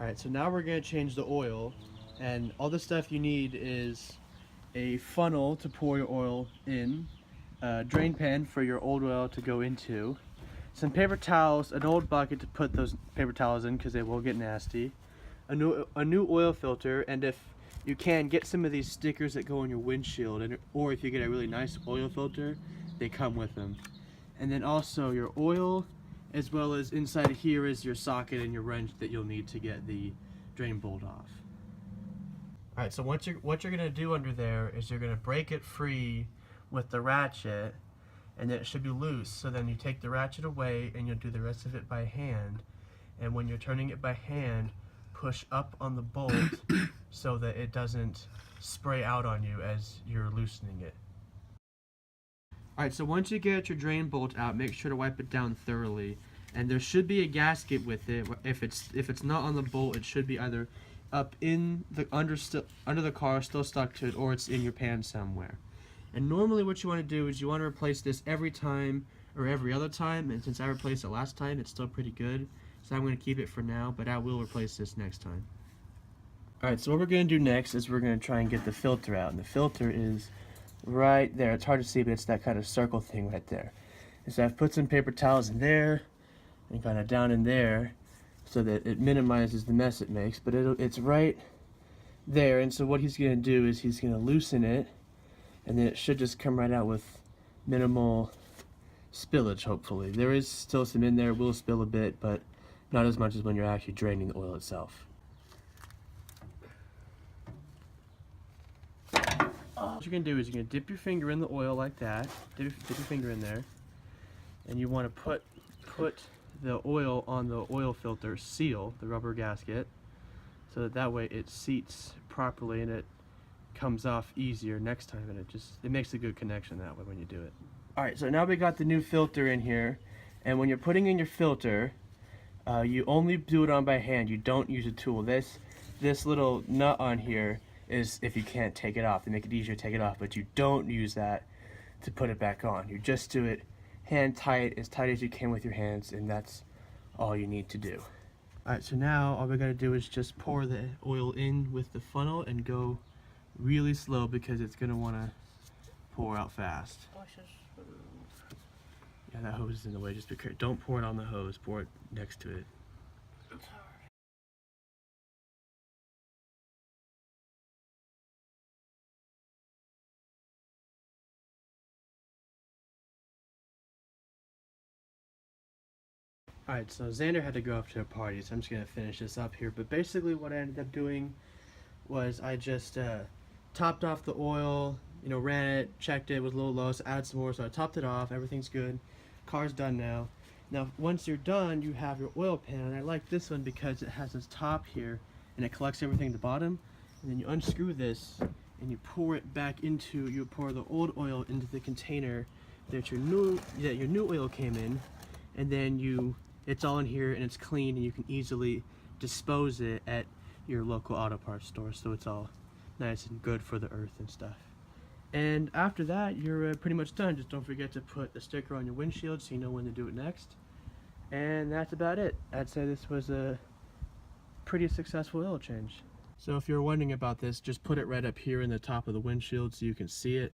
Alright, so now we're going to change the oil, and all the stuff you need is a funnel to pour your oil in, a drain pan for your old oil to go into, some paper towels, an old bucket to put those paper towels in because they will get nasty, a new oil filter, and if you can, get some of these stickers that go on your windshield, or if you get a really nice oil filter, they come with them. And then also your oil, as well as inside of here is your socket and your wrench that you'll need to get the drain bolt off. Alright, so what you're going to do under there is you're going to break it free with the ratchet, and then it should be loose. So then you take the ratchet away and you'll do the rest of it by hand. And when you're turning it by hand, push up on the bolt so that it doesn't spray out on you as you're loosening it. Alright, so once you get your drain bolt out, make sure to wipe it down thoroughly. And there should be a gasket with it. If it's not on the bolt, it should be either up in the under the car, still stuck to it, or it's in your pan somewhere. And normally what you want to do is you want to replace this every time or every other time, and since I replaced it last time, it's still pretty good. So I'm going to keep it for now, but I will replace this next time. Alright, so what we're going to do next is we're going to try and get the filter out. And the filter is right there. It's hard to see, but it's that kind of circle thing right there. And so I've put some paper towels in there and kind of down in there so that it minimizes the mess it makes, but it's right there. And so what he's going to do is he's going to loosen it, and then it should just come right out with minimal spillage, hopefully. There is still some in there, will spill a bit, but not as much as when you're actually draining the oil itself. What you're going to do is you're going to dip your finger in the oil like that, dip your finger in there, and you want to put the oil on the oil filter seal, the rubber gasket, so that way it seats properly and it comes off easier next time, and it makes a good connection that way when you do it. Alright, so now we got the new filter in here, and when you're putting in your filter, you only do it on by hand. You don't use a tool. This little nut on here is if you can't take it off. They make it easier to take it off, but you don't use that to put it back on. You just do it hand tight as you can with your hands, and that's all you need to do. Alright, so now all we gotta do is just pour the oil in with the funnel and go really slow because it's gonna wanna pour out fast. Yeah, that hose is in the way. Just be careful. Don't pour it on the hose. Pour it next to it. It's hard. Alright, so Xander had to go off to a party, so I'm just going to finish this up here. But basically what I ended up doing was I just topped off the oil, ran it, checked it, was a little low, so added some more, so I topped it off, everything's good. Car's done now. Now once you're done, you have your oil pan, and I like this one because it has this top here, and it collects everything at the bottom, and then you unscrew this, and you pour it back into, you pour the old oil into the container that your new oil came in, and then it's all in here and it's clean, and you can easily dispose it at your local auto parts store, so it's all nice and good for the earth and stuff. And after that, you're pretty much done. Just don't forget to put the sticker on your windshield so you know when to do it next. And that's about it. I'd say this was a pretty successful oil change. So if you're wondering about this, just put it right up here in the top of the windshield so you can see it.